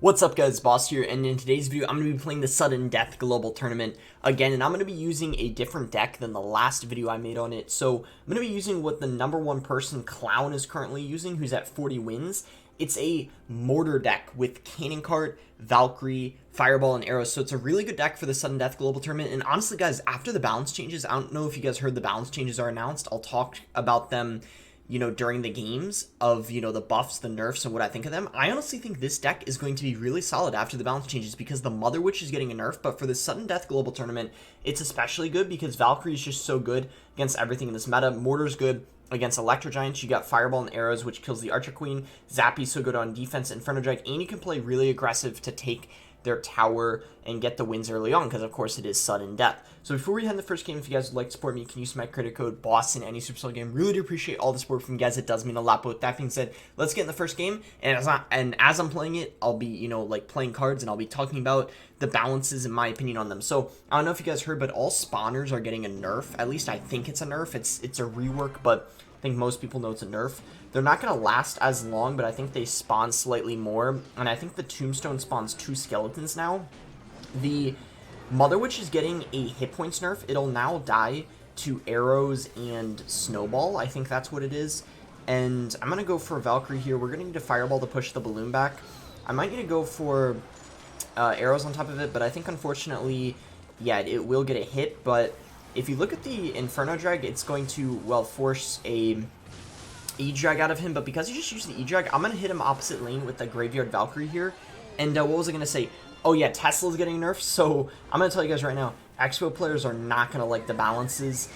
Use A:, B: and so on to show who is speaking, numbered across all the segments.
A: What's up guys, Boss here, and in today's video I'm going to be playing the Sudden Death Global Tournament again, and I'm going to be using a different deck than the last video I made on it. So I'm going to be using what the #1 person Clown is currently using, who's at 40 wins. It's a Mortar deck with Cannon Cart, Valkyrie, Fireball, and Arrows, so it's a really good deck for the Sudden Death Global Tournament. And honestly guys, after the balance changes, I don't know if you guys heard the balance changes are announced. I'll talk about them during the games of, the buffs, the nerfs, and what I think of them. I honestly think this deck is going to be really solid after the balance changes because the Mother Witch is getting a nerf, but for the Sudden Death Global Tournament, it's especially good because Valkyrie is just so good against everything in this meta. Mortar's good against Electro Giants. You got Fireball and Arrows, which kills the Archer Queen. Zappy's so good on defense, Inferno Drag, and you can play really aggressive to take their tower and get the wins early on because of course it is sudden death. So before we head in the first game, if you guys would like to support me, you can use my credit code BOSS in any Supercell game. Really do appreciate all the support from you guys. It does mean a lot. But with that being said, let's get in the first game. And as I'm playing it, I'll be playing cards, and I'll be talking about the balances and my opinion on them. So I don't know if you guys heard, but all spawners are getting a nerf. At least I think it's a nerf. It's a rework, but I think most people know it's a nerf. They're not going to last as long, but I think they spawn slightly more. And I think the Tombstone spawns 2 skeletons now. The Mother Witch is getting a hit points nerf. It'll now die to Arrows and Snowball. I think that's what it is. And I'm going to go for Valkyrie here. We're going to need a Fireball to push the balloon back. I might need to go for Arrows on top of it, but I think unfortunately, yeah, it will get a hit. But if you look at the Inferno Drag, it's going to, well, force a E-Drag out of him. But because he just used the E-Drag, I'm going to hit him opposite lane with the Graveyard Valkyrie here. And what was I going to say? Oh yeah, Tesla's getting nerfed, so I'm going to tell you guys right now, Expo players are not going to like the balances.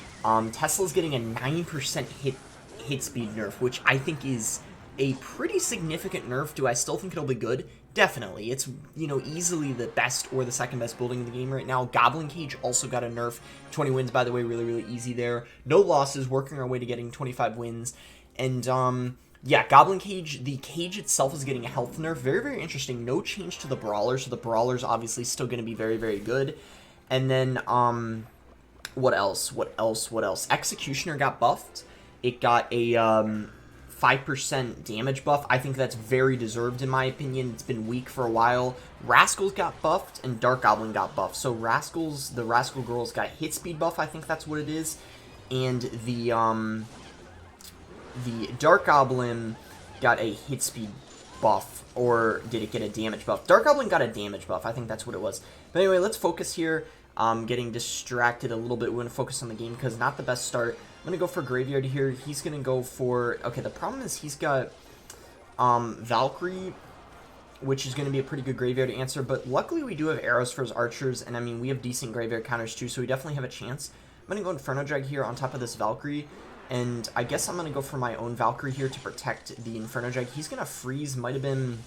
A: Tesla's getting a 9% hit speed nerf, which I think is a pretty significant nerf. Do I still think it'll be good? Definitely. It's, easily the best or the second best building in the game right now. Goblin Cage also got a nerf. 20 wins, by the way, really, really easy there. No losses, working our way to getting 25 wins. And, yeah, Goblin Cage, the cage itself is getting a health nerf. Very, very interesting. No change to the Brawler, so the Brawler's obviously still going to be very, very good. And then, what else? Executioner got buffed. It got a, 5% damage buff. I think that's very deserved in my opinion. It's been weak for a while. Rascals got buffed, and Dark Goblin got buffed. So the Rascal Girls got hit speed buff, I think that's what it is. And the Dark Goblin got a hit speed buff, or did it get a damage buff? Dark Goblin got a damage buff. I think that's what it was. But anyway, let's focus here. Getting distracted a little bit. We're going to focus on the game because not the best start. I'm going to go for Graveyard here. He's going to go for... Okay, the problem is he's got Valkyrie, which is going to be a pretty good Graveyard answer. But luckily we do have Arrows for his Archers, and I mean, we have decent Graveyard counters too, so we definitely have a chance. I'm going to go Inferno Drag here on top of this Valkyrie. And I guess I'm going to go for my own Valkyrie here to protect the Inferno Drag. He's going to freeze. Might have been,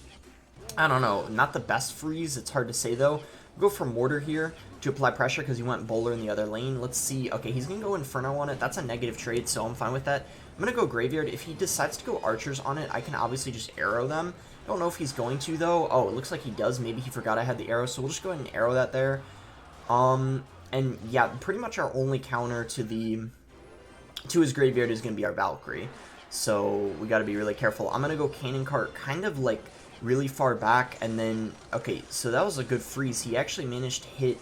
A: I don't know, not the best freeze. It's hard to say, though. I'll go for Mortar here to apply pressure because he went Bowler in the other lane. Let's see. Okay, he's going to go Inferno on it. That's a negative trade, so I'm fine with that. I'm going to go Graveyard. If he decides to go Archers on it, I can obviously just arrow them. I don't know if he's going to, though. Oh, it looks like he does. Maybe he forgot I had the arrow, so we'll just go ahead and arrow that there. And yeah, pretty much our only counter to his Graveyard is going to be our Valkyrie. So we got to be really careful. I'm going to go Cannon Cart kind of like really far back, and then, okay, so that was a good freeze. He actually managed to hit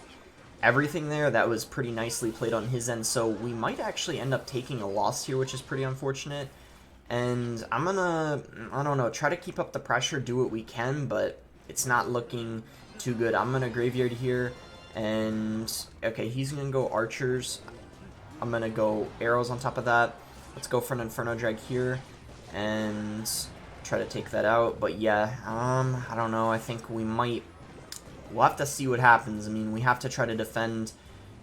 A: everything there. That was pretty nicely played on his end, so we might actually end up taking a loss here, which is pretty unfortunate. And I'm going to, I don't know, try to keep up the pressure, do what we can, but it's not looking too good. I'm going to Graveyard here, and, okay, he's going to go Archers. I'm going to go Arrows on top of that. Let's go for an Inferno Drag here and try to take that out. But yeah, I don't know. I think we'll have to see what happens. I mean, we have to try to defend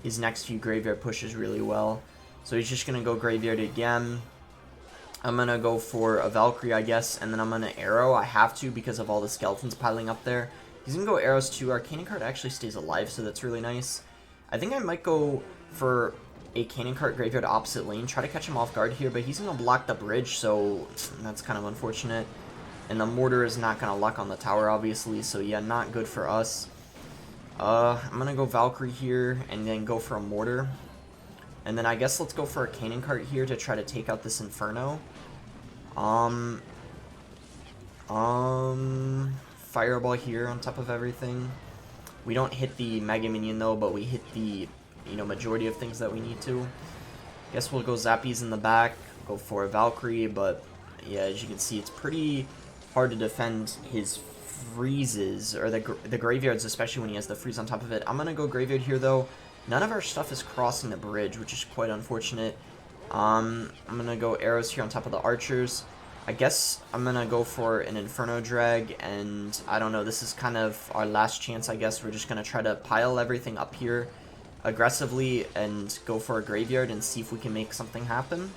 A: his next few Graveyard pushes really well. So he's just going to go Graveyard again. I'm going to go for a Valkyrie, I guess, and then I'm going to Arrow. I have to because of all the skeletons piling up there. He's going to go Arrows too. Our Cannon Cart actually stays alive, so that's really nice. I think I might go for a Cannon Cart Graveyard opposite lane, try to catch him off guard here, but he's going to block the bridge, so that's kind of unfortunate. And the Mortar is not going to luck on the tower, obviously, so yeah, not good for us. I'm going to go Valkyrie here, and then go for a Mortar. And then I guess let's go for a Cannon Cart here to try to take out this Inferno. Fireball here on top of everything. We don't hit the Mega Minion though, but we hit the, you know, majority of things that we need to. Guess we'll go Zappies in the back, go for a Valkyrie, but yeah, as you can see, it's pretty hard to defend his freezes, or the graveyards, especially when he has the freeze on top of it. I'm gonna go Graveyard here though. None of our stuff is crossing the bridge, which is quite unfortunate. I'm gonna go arrows here on top of the archers. I guess I'm gonna go for an Inferno Drag, and I don't know, this is kind of our last chance, I guess. We're just gonna try to pile everything up here aggressively and go for a graveyard and see if we can make something happen.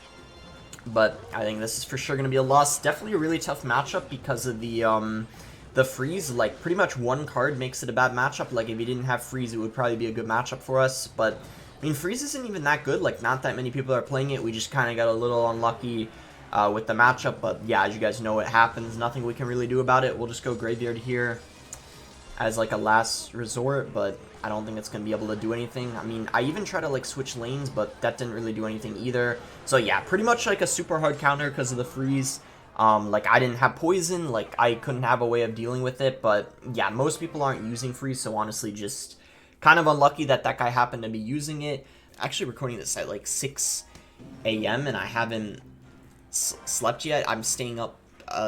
A: But I think this is for sure gonna be a loss. Definitely a really tough matchup because of the freeze. Like, pretty much one card makes it a bad matchup. Like, if he didn't have freeze, it would probably be a good matchup for us. But I mean, freeze isn't even that good. Like, not that many people are playing it. We just kind of got a little unlucky with the matchup. But yeah, as you guys know, it happens. Nothing we can really do about it. We'll just go graveyard here as like a last resort, but I don't think it's going to be able to do anything. I mean, I even tried to like switch lanes, but that didn't really do anything either. So yeah, pretty much like a super hard counter because of the freeze. Like, I didn't have poison, like I couldn't have a way of dealing with it, but yeah, most people aren't using freeze, so honestly just kind of unlucky that that guy happened to be using it. Actually recording this at like 6 a.m. and I haven't slept yet. I'm staying up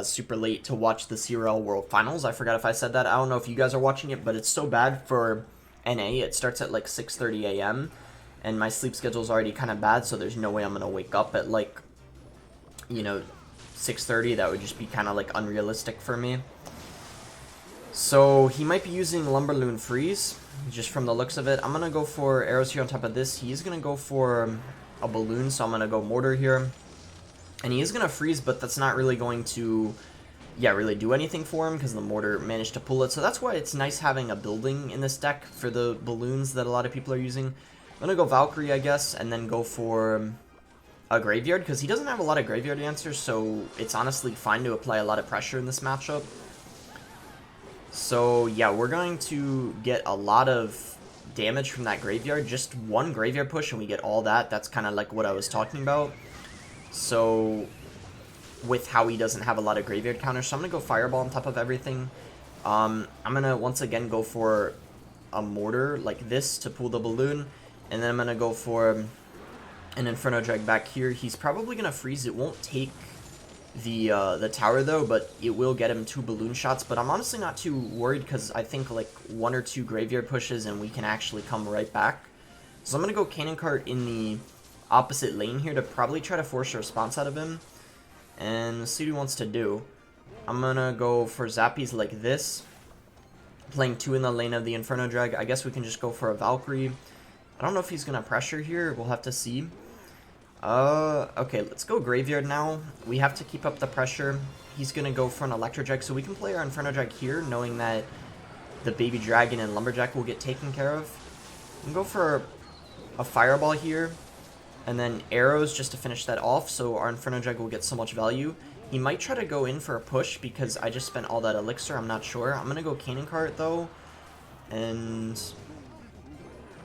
A: super late to watch the CRL World Finals. I forgot if I said that. I don't know if you guys are watching it, but it's so bad for NA. It starts at like 6:30 a.m. and my sleep schedule is already kind of bad, so there's no way I'm gonna wake up at like, you know, 6:30. That would just be kind of like unrealistic for me. So he might be using Lumberloon Freeze, just from the looks of it. I'm gonna go for arrows here on top of this. He's gonna go for a balloon, so I'm gonna go mortar here. And he is going to freeze, but that's not really going to, yeah, really do anything for him because the mortar managed to pull it. So that's why it's nice having a building in this deck for the balloons that a lot of people are using. I'm going to go Valkyrie, I guess, and then go for a graveyard because he doesn't have a lot of graveyard answers, so it's honestly fine to apply a lot of pressure in this matchup. So yeah, we're going to get a lot of damage from that graveyard. Just one graveyard push and we get all that. That's kind of like what I was talking about. So, with how he doesn't have a lot of graveyard counters, so I'm going to go Fireball on top of everything. I'm going to, once again, go for a Mortar like this to pull the balloon. And then I'm going to go for an Inferno Drag back here. He's probably going to freeze. It won't take the tower, though, but it will get him 2 balloon shots. But I'm honestly not too worried because I think, like, 1 or 2 graveyard pushes and we can actually come right back. So I'm going to go Cannon Cart in the opposite lane here to probably try to force a response out of him and see what he wants to do. I'm gonna go for Zappies like this, playing 2 in the lane of the Inferno Drag. I guess we can just go for a Valkyrie. I don't know if he's gonna pressure here. We'll have to see. Okay, let's go Graveyard now. We have to keep up the pressure. He's gonna go for an Electro Drag, so we can play our Inferno Drag here, knowing that the Baby Dragon and Lumberjack will get taken care of. I'm gonna go for a Fireball here, and then arrows just to finish that off, so our Inferno Drag will get so much value. He might try to go in for a push because I just spent all that elixir. I'm not sure. I'm going to go Cannon Cart, though, and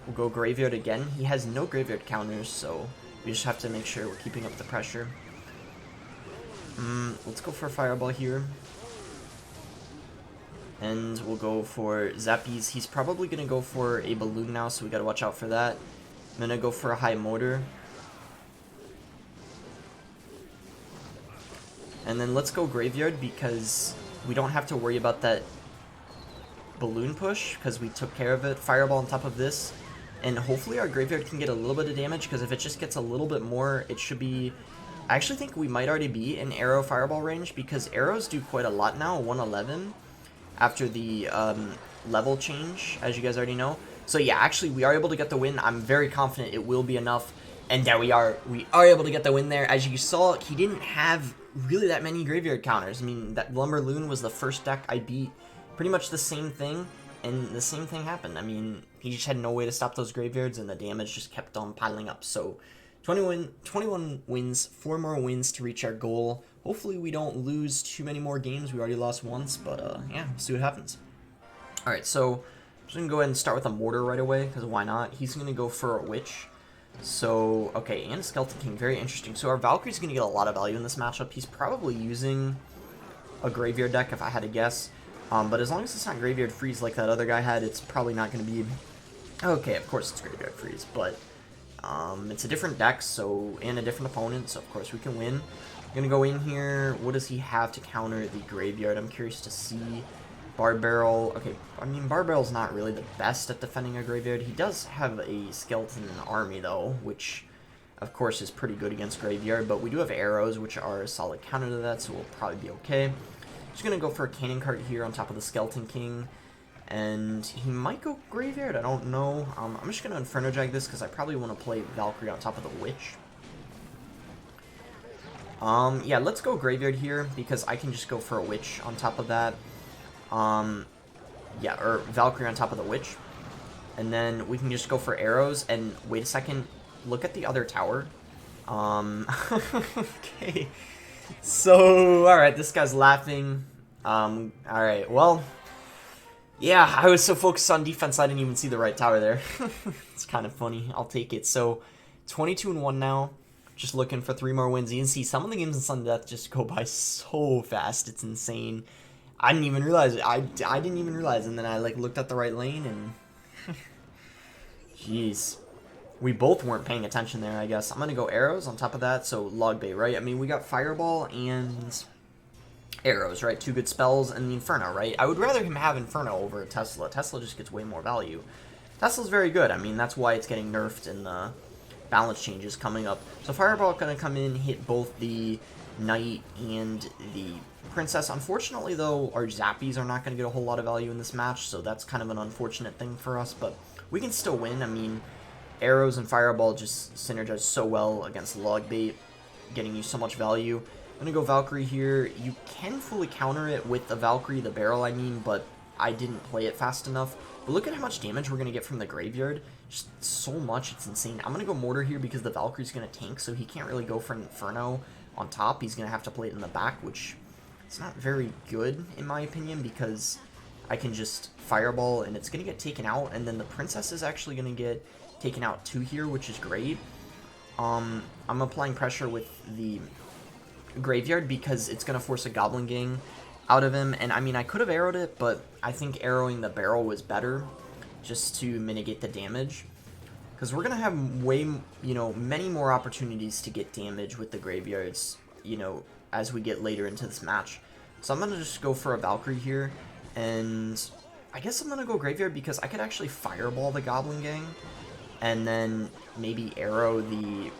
A: we'll go Graveyard again. He has no Graveyard counters, so we just have to make sure we're keeping up the pressure. Let's go for a Fireball here. And we'll go for Zappies. He's probably going to go for a Balloon now, so we got to watch out for that. I'm going to go for a High Mortar. And then let's go Graveyard because we don't have to worry about that balloon push because we took care of it. Fireball on top of this. And hopefully our Graveyard can get a little bit of damage because if it just gets a little bit more, it should be... I actually think we might already be in arrow Fireball range because arrows do quite a lot now, 111, after the level change, as you guys already know. So yeah, actually we are able to get the win. I'm very confident it will be enough. And there we are able to get the win there. As you saw, he didn't have really that many graveyard counters. I mean, that Lumberloon was the first deck I beat. Pretty much the same thing, and the same thing happened. I mean, he just had no way to stop those graveyards, and the damage just kept on piling up. So, 21 wins, 4 more wins to reach our goal. Hopefully we don't lose too many more games. We already lost once, but yeah, we'll see what happens. Alright, so I'm just going to go ahead and start with a Mortar right away, because why not? He's going to go for a Witch. So, okay, and a Skeleton King, very interesting. So our Valkyrie's going to get a lot of value in this matchup. He's probably using a Graveyard deck, if I had to guess. But as long as it's not Graveyard Freeze like that other guy had, it's probably not going to be... Okay, of course it's Graveyard Freeze, but it's a different deck, so and a different opponent, so of course we can win. I'm going to go in here. What does he have to counter the Graveyard? I'm curious to see. Bar Barrel. Okay, I mean, Bar Barrel's not really the best at defending a Graveyard. He does have a Skeleton army, though, which, of course, is pretty good against Graveyard, but we do have arrows, which are a solid counter to that, so we'll probably be okay. Just going to go for a Cannon Cart here on top of the Skeleton King, and he might go Graveyard, I don't know. I'm just going to Inferno Jag this, because I probably want to play Valkyrie on top of the Witch. Yeah, let's go Graveyard here, because I can just go for a Witch on top of that. Yeah, or Valkyrie on top of the Witch. And then we can just go for arrows, and wait a second, look at the other tower. Okay. So, alright, this guy's laughing. Alright, well, yeah, I was so focused on defense, I didn't even see the right tower there. It's kind of funny, I'll take it. So, 22-1 now. Just looking for 3 more wins. You can see some of the games in Sudden Death just go by so fast, it's insane. I didn't even realize it. I didn't even realize, and then I like looked at the right lane, and jeez, we both weren't paying attention there. I guess I'm gonna go arrows on top of that. So log bait, right? I mean, we got fireball and arrows, right? 2 good spells, and the Inferno, right? I would rather him have Inferno over a Tesla. Tesla just gets way more value. Tesla's very good. I mean, that's why it's getting nerfed in the balance changes coming up. So fireball gonna come in, hit both the knight and the princess. Unfortunately, though, our zappies are not going to get a whole lot of value in this match, so that's kind of an unfortunate thing for us, but we can still win. I mean, arrows and fireball just synergize so well against log bait, getting you so much value. I'm going to go Valkyrie here. You can fully counter it with the Valkyrie, the barrel, I mean, but I didn't play it fast enough. But look at how much damage we're going to get from the Graveyard. Just so much, it's insane. I'm going to go Mortar here because the Valkyrie's going to tank, so he can't really go for an Inferno on top. He's going to have to play it in the back, which it's not very good, in my opinion, because I can just fireball and it's going to get taken out, and then the princess is actually going to get taken out too here, which is great. I'm applying pressure with the Graveyard because it's going to force a Goblin Gang out of him, and I mean, I could have arrowed it, but I think arrowing the barrel was better just to mitigate the damage, because we're going to have way, you know, many more opportunities to get damage with the Graveyards, you know, as we get later into this match. So I'm going to just go for a Valkyrie here, and I guess I'm going to go Graveyard because I could actually fireball the Goblin Gang, and then maybe arrow the...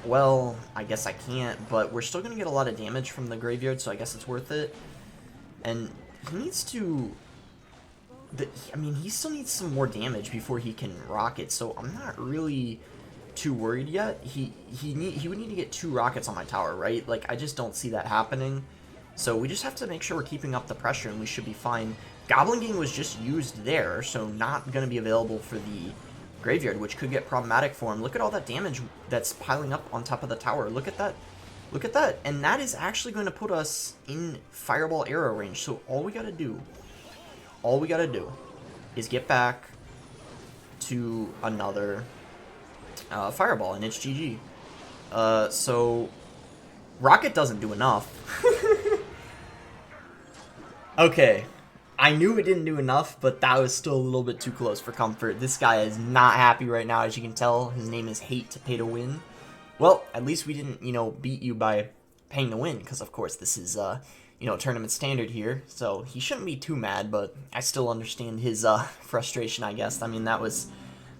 A: Well, I guess I can't, but we're still going to get a lot of damage from the Graveyard, so I guess it's worth it. And he needs to... I mean, he still needs some more damage before he can rocket, so I'm not really too worried yet. He would need to get 2 rockets on my tower, right? Like, I just don't see that happening. So we just have to make sure we're keeping up the pressure, and we should be fine. Goblin Gang was just used there, so not going to be available for the Graveyard, which could get problematic for him. Look at all that damage that's piling up on top of the tower. Look at that. Look at that. And that is actually going to put us in fireball arrow range. So all we got to do is get back to another fireball, and it's GG. So rocket doesn't do enough. Okay, I knew it didn't do enough, but that was still a little bit too close for comfort. This guy is not happy right now, as you can tell. His name is Hate to Pay to Win. Well, at least we didn't, you know, beat you by paying to win, because of course this is, you know, tournament standard here. So he shouldn't be too mad, but I still understand his frustration, I guess. I mean, that was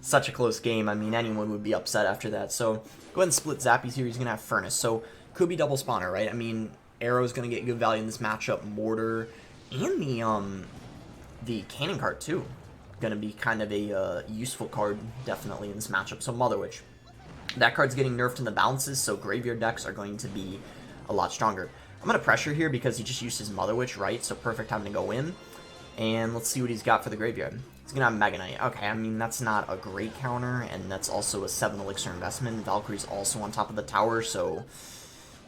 A: such a close game. I mean, anyone would be upset after that. So go ahead and split Zappies here. He's going to have Furnace. So could be double spawner, right? I mean, Arrow's going to get good value in this matchup. Mortar and the Cannon Cart too. Going to be kind of a useful card, definitely, in this matchup. So Mother Witch. That card's getting nerfed in the balances, so Graveyard decks are going to be a lot stronger. I'm going to pressure here because he just used his Mother Witch, right? So perfect time to go in. And let's see what he's got for the Graveyard. He's going to have Mega Knight. Okay, I mean, that's not a great counter, and that's also a 7 elixir investment. Valkyrie's also on top of the tower, so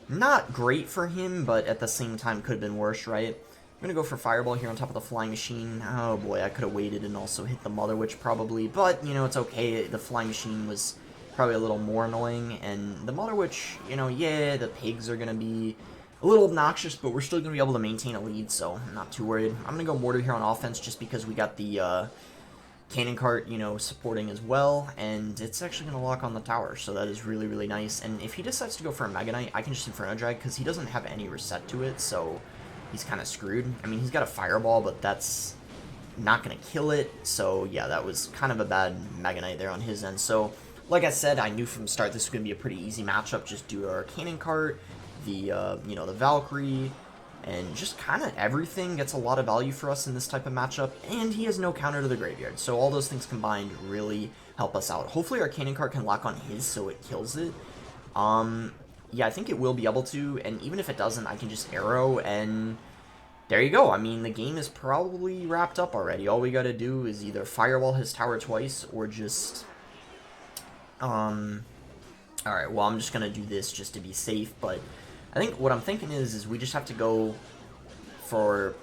A: not great for him, but at the same time could have been worse, right? I'm going to go for Fireball here on top of the Flying Machine. Oh boy, I could have waited and also hit the Mother Witch probably, but, you know, it's okay. The Flying Machine was probably a little more annoying, and the Mother Witch, you know, yeah, the pigs are going to be a little obnoxious, but we're still going to be able to maintain a lead, so I'm not too worried. I'm going to go Mortar here on offense just because we got the Cannon Cart, you know, supporting as well, and it's actually going to lock on the tower, so that is really, really nice. And if he decides to go for a Mega Knight, I can just Inferno Drag, because he doesn't have any reset to it, so he's kind of screwed. I mean, he's got a Fireball, but that's not going to kill it, so yeah, that was kind of a bad Mega Knight there on his end. So, like I said, I knew from the start this was going to be a pretty easy matchup, just due to our Cannon Cart, the, you know, the Valkyrie, and just kind of everything gets a lot of value for us in this type of matchup, and he has no counter to the graveyard, so all those things combined really help us out. Hopefully our Cannon Cart can lock on his so it kills it. Yeah, I think it will be able to, and even if it doesn't, I can just arrow, and there you go. I mean, the game is probably wrapped up already. All we gotta do is either firewall his tower twice, or just, alright, well, I'm just gonna do this just to be safe, but I think what I'm thinking is we just have to go for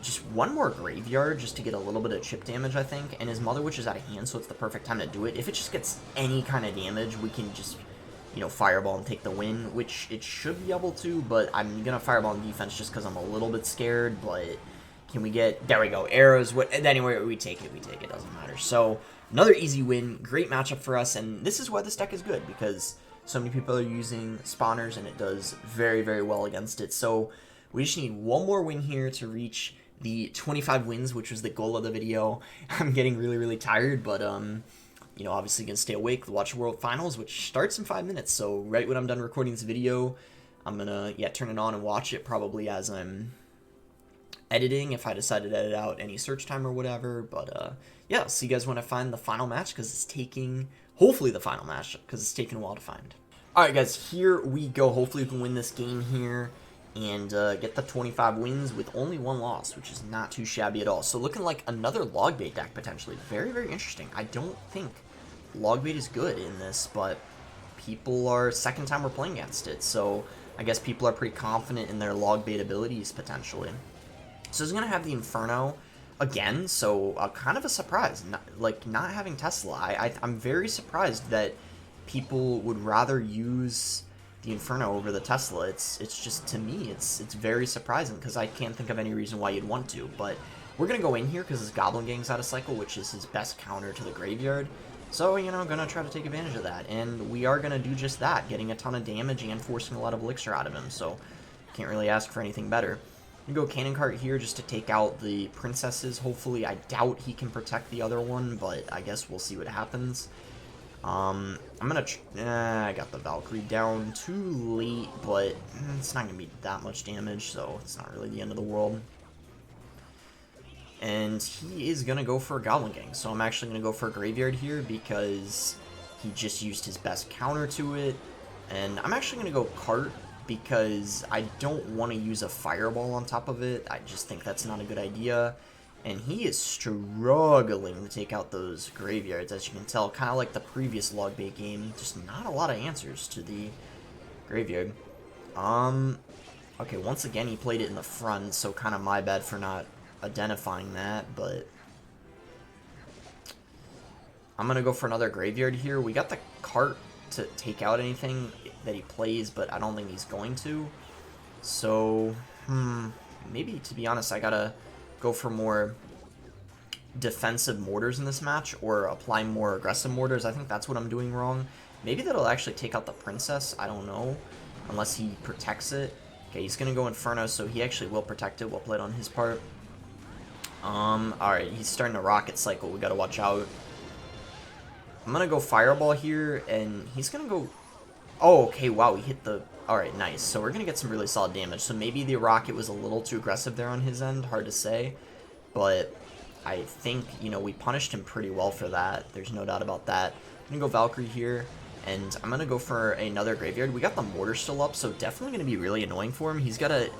A: just one more graveyard just to get a little bit of chip damage, I think. And his Mother Witch is out of hand, so it's the perfect time to do it. If it just gets any kind of damage, we can just, you know, Fireball and take the win, which it should be able to, but I'm going to Fireball in defense just because I'm a little bit scared, but can we get, there we go, arrows, anyway, we take it, it doesn't matter. So, another easy win, great matchup for us, and this is why this deck is good, because so many people are using spawners, and it does very, very well against it. So we just need one more win here to reach the 25 wins, which was the goal of the video. I'm getting really, really tired, but, you know, obviously going to stay awake to watch World Finals, which starts in 5 minutes. So right when I'm done recording this video, I'm going to, yeah, turn it on and watch it probably as I'm editing, if I decide to edit out any search time or whatever. But, yeah, I'll see you guys when I find the final match, because it's taking, hopefully the final match, because it's taking a while to find. Alright guys, here we go. Hopefully we can win this game here and get the 25 wins with only 1 loss, which is not too shabby at all. So looking like another log bait deck potentially. Very, very interesting. I don't think log bait is good in this, but people are, second time we're playing against it, so I guess people are pretty confident in their log bait abilities potentially. So he's going to have the Inferno again, so kind of a surprise, not having Tesla. I'm very surprised that people would rather use the Inferno over the Tesla. It's just, to me, it's very surprising, because I can't think of any reason why you'd want to. But we're going to go in here because his Goblin Gang's out of cycle, which is his best counter to the graveyard. So, you know, going to try to take advantage of that. And we are going to do just that, getting a ton of damage and forcing a lot of elixir out of him. So, can't really ask for anything better. I'm going to go Cannon Cart here just to take out the princesses. Hopefully, I doubt he can protect the other one, but I guess we'll see what happens. I'm gonna, I got the Valkyrie down too late, but it's not gonna be that much damage, so it's not really the end of the world. And he is gonna go for a Goblin Gang, so I'm actually gonna go for a Graveyard here, because he just used his best counter to it. And I'm actually gonna go Cart, because I don't want to use a Fireball on top of it. I just think that's not a good idea. And he is struggling to take out those graveyards, as you can tell. Kind of like the previous log bait game. Just not a lot of answers to the graveyard. Okay, once again, he played it in the front, so kind of my bad for not identifying that, but I'm going to go for another graveyard here. We got the Cart to take out anything that he plays, but I don't think he's going to. So, maybe, to be honest, I gotta go for more defensive mortars in this match, or apply more aggressive mortars. I think that's what I'm doing wrong. Maybe that'll actually take out the princess, I don't know, unless he protects it. Okay, he's gonna go Inferno, so he actually will protect it. Well played on his part. Alright, he's starting to rocket cycle, we gotta watch out. I'm gonna go Fireball here, and he's gonna go, oh, okay, wow, he hit the, alright, nice. So we're gonna get some really solid damage. So maybe the rocket was a little too aggressive there on his end, hard to say. But I think, you know, we punished him pretty well for that. There's no doubt about that. I'm gonna go Valkyrie here, and I'm gonna go for another graveyard. We got the mortar still up, so definitely gonna be really annoying for him. He's gotta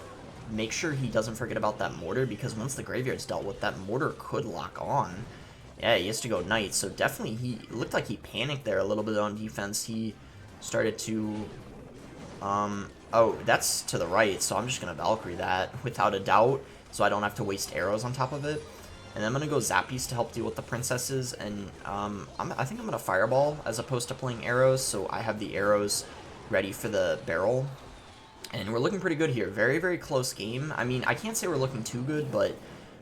A: make sure he doesn't forget about that mortar, because once the graveyard's dealt with, that mortar could lock on. Yeah, he has to go Knight, so definitely it looked like he panicked there a little bit on defense. He started to, oh, that's to the right, so I'm just gonna Valkyrie that without a doubt, so I don't have to waste arrows on top of it. And I'm gonna go Zappies to help deal with the princesses, and I think I'm gonna Fireball as opposed to playing arrows, so I have the arrows ready for the barrel. And we're looking pretty good here. Very, very close game. I mean, I can't say we're looking too good, but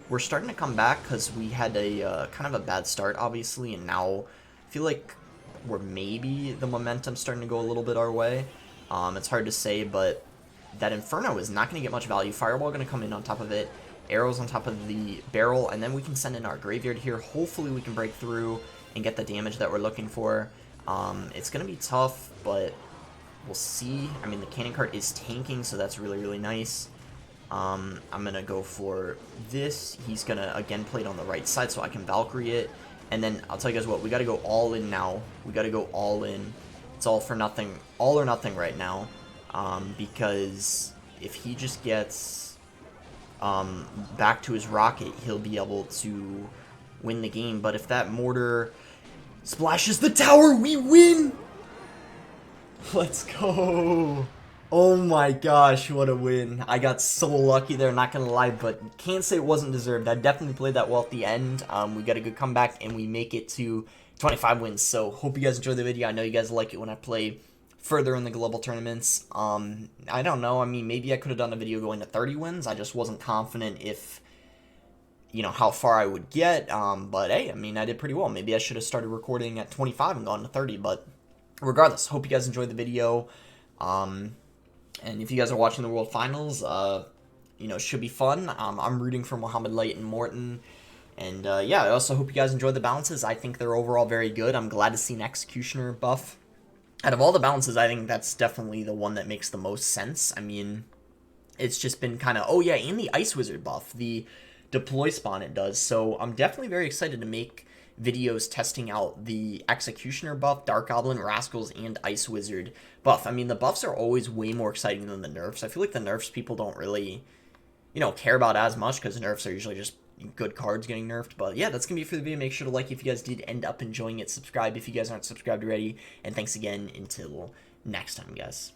A: we're starting to come back because we had a kind of a bad start, obviously, and now I feel like we're maybe the momentum's starting to go a little bit our way. It's hard to say, but that Inferno is not going to get much value. Fireball going to come in on top of it. Arrows on top of the barrel, and then we can send in our Graveyard here. Hopefully we can break through and get the damage that we're looking for. It's going to be tough, but we'll see. I mean, the cannon cart is tanking, so that's really, really nice. I'm going to go for this. He's going to, again, play it on the right side so I can Valkyrie it. And then, I'll tell you guys what, we got to go all in now. We got to go all in. It's all for nothing, all or nothing right now. Because if he just gets back to his rocket, he'll be able to win the game. But if that mortar splashes the tower, we win! Let's go! Oh my gosh, what a win. I got so lucky there, not gonna lie, but can't say it wasn't deserved. I definitely played that well at the end. We got a good comeback, and we make it to 25 wins. So, hope you guys enjoyed the video. I know you guys like it when I play further in the global tournaments. I don't know. I mean, maybe I could have done a video going to 30 wins. I just wasn't confident if, you know, how far I would get. But hey, I mean, I did pretty well. Maybe I should have started recording at 25 and gone to 30. But regardless, hope you guys enjoyed the video. And if you guys are watching the World Finals, you know, it should be fun. I'm rooting for Muhammad Light and Morton. And yeah, I also hope you guys enjoyed the balances. I think they're overall very good. I'm glad to see an Executioner buff. Out of all the balances, I think that's definitely the one that makes the most sense. I mean, it's just been kind of... Oh, yeah, and the Ice Wizard buff. The deploy spawn it does. So I'm definitely very excited to make videos testing out the Executioner buff, Dark Goblin, Rascals, and Ice Wizard buff. I mean, the buffs are always way more exciting than the nerfs. I feel like the nerfs people don't really, you know, care about as much because nerfs are usually just good cards getting nerfed. But yeah, that's gonna be it for the video. Make sure to like if you guys did end up enjoying it. Subscribe if you guys aren't subscribed already. And thanks again until next time, guys.